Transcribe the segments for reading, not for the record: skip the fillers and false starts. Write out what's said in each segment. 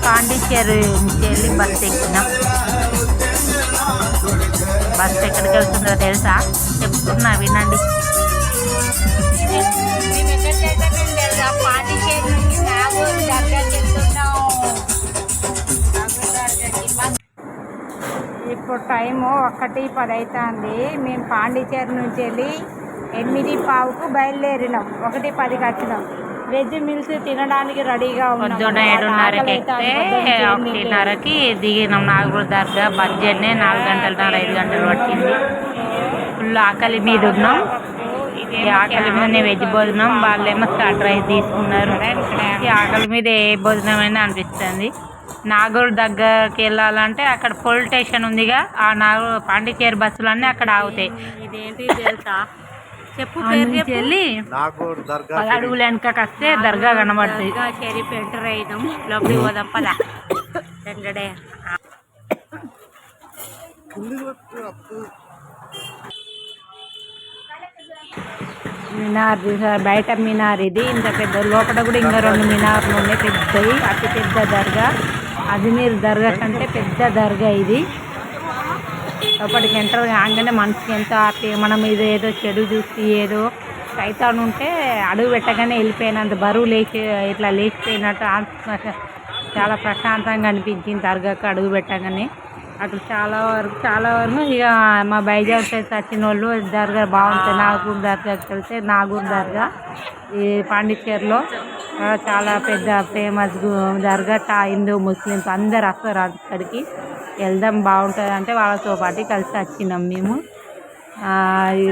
పాండిచ్చేరి నుంచి వెళ్ళి bus ఎక్కినాం. Bus ఎక్కడికి వెళ్తుందో తెలుసా? చెప్తున్నా వినండి. పాండిచ్చేరి నుంచి నాగూరు దర్గాకి వెళ్తున్నాం. ఇప్పుడు టైము 1:10 అవుతుంది. మేము పాండిచ్చేరి నుంచి వెళ్ళి 8:15కు బయలుదేరినాం. 1:10కి వచ్చినాం. వెజ్ మిల్స్ తినడానికి రెడీగా ఉన్నాం. 1:30కి దిగినాం నాగూరు దర్గా. బస్ జర్నీ 4 గంటలన్నర 5 గంటలు పట్టింది. ఫుల్ ఆకలి మీద ఉన్నాం. ఈ ఆకలి మీదనే వెజ్ భోజనం, వాళ్ళేమో స్టార్టర్ రైస్ తీసుకున్నారు. ఈ ఆకలి మీద ఏ భోజనం అయినా అనిపిస్తుంది. నాగూరు దగ్గరికి వెళ్ళాలంటే అక్కడ పోలీస్ స్టేషన్ ఉందిగా, ఆ పాండిచ్చేరి బస్సులన్నీ అక్కడ ఆగుతాయి. ఇదేంటి తెలుసా? చెప్పు పేరు చెప్పి వెళ్ళి 10 అడుగులు వెనకకి వస్తే దర్గా కనబడుతుంది. షరీఫ్ ఎంటర్ అయినాం. లోపలికి పోదాం పదా. మినార్ చూసారు, బయట మినార్ ఇది. ఇంత పెద్ద, లోపల కూడా ఇంకా 2 మినార్లు ఉన్నాయి పెద్దవి. అతి పెద్ద దర్గా అజ్మీర్ దర్గా కంటే పెద్ద దర్గా ఇది. లోపలికి ఎంటర్ కాగానే మనసుకి ఎంత మనం ఇది ఏదో చెడు చూసి ఏదో సైతాన్ ఉంటే అడుగు పెట్టగానే వెళ్ళిపోయినంత బరువు ఇట్లా లేచిపోయినట్టు చాలా ప్రశాంతంగా అనిపించింది దర్గాకు అడుగు పెట్టగానే. అక్కడ చాలా వరకు ఇక మా బైజాగ్ సైడ్ వచ్చిన వాళ్ళు దర్గా బాగుంటుంది. నాగూరు దర్గాకి వెళ్తే నాగూరు దర్గా ఈ పాండిచ్చేరిలో చాలా పెద్ద ఫేమస్ దర్గా. హిందూ ముస్లిమ్స్ అందరు వస్తారు అక్కడికి. వెళ్దాం బాగుంటుంది అంటే వాళ్ళతో పాటు కలిసి వచ్చినాం మేము. ఈ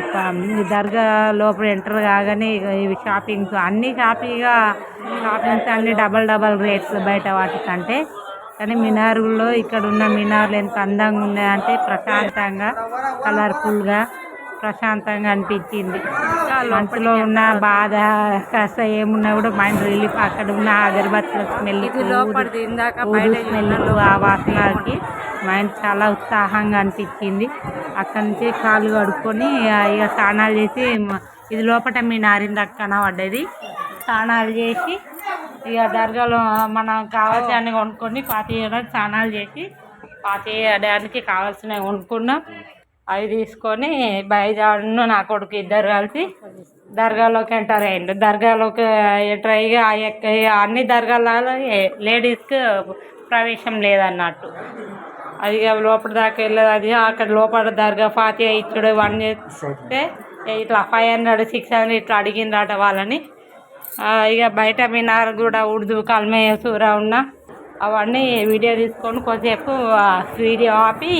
దర్గా లోపల ఎంటర్ కాగానే ఇవి షాపింగ్స్ అన్నీ షాపింగ్స్ అన్నీ డబల్ రేట్లు బయట వాటికంటే. కానీ మినార్లో ఇక్కడ ఉన్న మినార్లు ఎంత అందంగా ఉన్నాయంటే ప్రశాంతంగా, కలర్ఫుల్గా, ప్రశాంతంగా అనిపించింది. మనసులో ఉన్న బాధ కాస్త ఏమున్నా కూడా మైండ్ రిలీఫ్. అక్కడ ఉన్న అగరబత్తుల స్మెల్, స్మెల్, ఆ వాసనకి మైండ్ చాలా ఉత్సాహంగా అనిపించింది. అక్కడి నుంచి కాళ్ళు కడుక్కొని ఇక స్నానాలు చేసి, ఇది లోపల మినారింది కనబడ్డది. స్నానాలు చేసి ఇక దర్గాలో మనం కావాల్సినవి కొనుక్కొని పాతేయడానికి స్నానాలు చేసి పాతేయడానికి కావాల్సినవి కొనుక్కున్నాం. అవి తీసుకొని బైజాను నా కొడుకు ఇద్దరు కలిసి దర్గాలోకి ఎంటర్ అయ్యిండు. దర్గాలోకి ఎంటర్ అయ్యి అన్ని దర్గాలలో లేడీస్కి ప్రవేశం లేదన్నట్టు. అది లోపల దాకా వెళ్ళదు. అది అక్కడ లోపల దర్గా ఫాతిహా ఇచ్చుడు 1 చేస్తే ఇట్లా 500 600 ఇట్లా అడిగిందట వాళ్ళని. ఇక బయట మినార్ కూడా ఉర్దూ కల్మే సూరా ఉన్నా అవన్నీ వీడియో తీసుకొని కొద్దిసేపు వీడియో ఆపి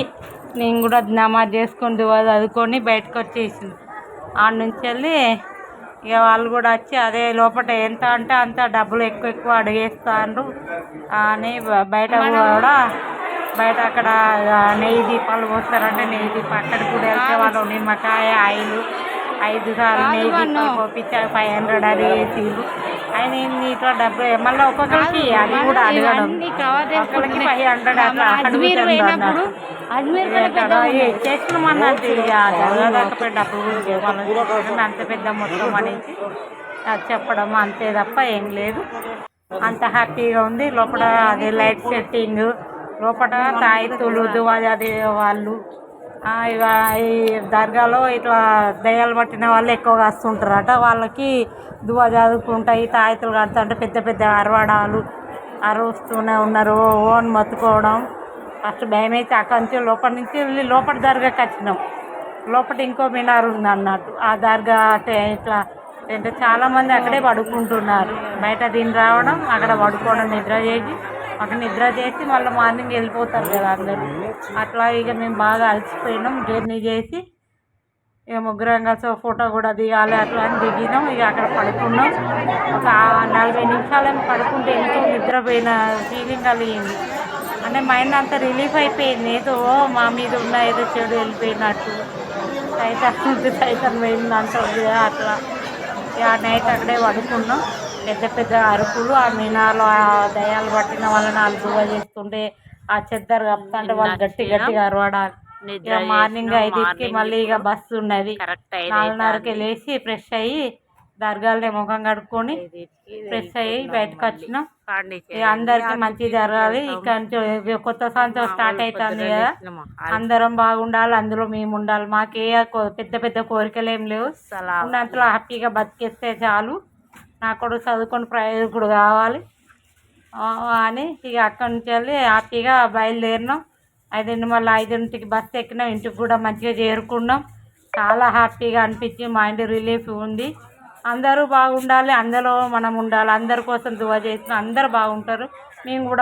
నేను కూడా నమాజ్ చేసుకొని చదువుకొని బయటకు వచ్చేసింది. ఆడ నుంచి వెళ్ళి ఇక వాళ్ళు కూడా వచ్చి అదే లోపల ఎంత అంటే అంత డబ్బులు ఎక్కువ అడిగేస్తారు అని బయట కూడా అక్కడ నెయ్యి దీపాలు పోస్తారంటే నెయ్యి దీపం అక్కడికి కూడా వెళ్తే వాళ్ళు నిమ్మకాయ ఆయిల్ 5 సార్లు నెయ్యి దీపాలు పోపించారు. 500 అది వేసిండు. ఆయన ఇట్లా డబ్బు మళ్ళీ ఒక్కొక్కరికి అది కూడా అడగడం, ఒక్కరికి 500 అట్లా అడుగుతాడు. చేస్తున్నామన్నట్టు ఇక జరగకపోయి డబ్బులు అంత పెద్ద మొత్తం అనేసి చెప్పడం అంతే తప్ప ఏం లేదు. అంత హ్యాపీగా ఉంది. లోపల అది లైట్ సెట్టింగ్, లోపల తాయితులు దువాజాది వాళ్ళు ఇక ఈ దర్గాలో ఇట్లా దయ్యాలు పట్టిన వాళ్ళు ఎక్కువగా వస్తుంటారట. వాళ్ళకి దువా చదువుకుంటాయి, తాయితులు కడుతుంటే పెద్ద పెద్ద అరవడాలు అరుస్తూనే ఉన్నారు. ఓన్ మొత్తుకోవడం. ఫస్ట్ భయం అయితే అక్కడి నుంచి లోపల నుంచి వెళ్ళి లోపల దర్గాకి వచ్చినాం. లోపల ఇంకో మినార్ ఉంది అన్నట్టు. ఆ దర్గా ఇట్లా అంటే చాలామంది అక్కడే పడుకుంటున్నారు. బయట దీన్ని రావడం, అక్కడ పడుకోవడం, నిద్ర చేసి మళ్ళీ మార్నింగ్ వెళ్ళిపోతారు కదా అందరూ. అట్లా ఇక మేము బాగా అలసిపోయినాం. జర్నీ చేసి ఇక ముగ్గురం కలిసి ఫోటో కూడా దిగాలి అట్లా అని దిగినాం. ఇక అక్కడ పడుకున్నాం. ఒక 40 నిమిషాలేమో పడుకుంటే ఎంతో నిద్రపోయిన ఫీలింగ్ కలిగింది. అంటే మైండ్ అంతా రిలీఫ్ అయిపోయింది. ఏదో మా మీద ఉన్న ఏదో చెడు వెళ్ళిపోయినట్టు, సైతం పోయిందంటుంది అట్లా. ఆ నైట్ అక్కడే పడుకున్నాం. పెద్ద అరుపులు, ఆ మినార్లో ఆ దయాలు పట్టిన వాళ్ళని వాళ్ళు దువా చేస్తుంటే ఆ చెద్దరు కప్పుతుంటే వాళ్ళు గట్టిగా అరవడాలి. ఇక మార్నింగ్ 5కి మళ్ళీ ఇక బస్సు ఉన్నది. 4:30కి లేచి ఫ్రెష్ అయ్యి దర్గాలనే ముఖం కడుక్కొని ఫ్రెష్ అయ్యి బయటకు వచ్చినాం. ఇక అందరికి మంచి జరగాలి. ఇక్కడ నుంచి కొత్త సంవత్సరం స్టార్ట్ అవుతుంది కదా, అందరం బాగుండాలి, అందులో మేము ఉండాలి. మాకే పెద్ద పెద్ద కోరికలు ఏం లేవు, ఉన్నంతలో హ్యాపీగా బతికేస్తే చాలు. నా కొడుకు చదువుకొని ప్రయోజకుడు కావాలి అని ఇక అక్కడి నుంచి వెళ్ళి హ్యాపీగా బయలుదేరినాం. మళ్ళీ 5ంటికి బస్సు ఎక్కినాం. ఇంటికి కూడా మంచిగా చేరుకున్నాం. చాలా హ్యాపీగా అనిపించి మైండ్ రిలీఫ్ ఉంది. అందరూ బాగుండాలి, అందులో మనం ఉండాలి. అందరి కోసం దువా చేసిన అందరూ బాగుంటారు. మేము కూడా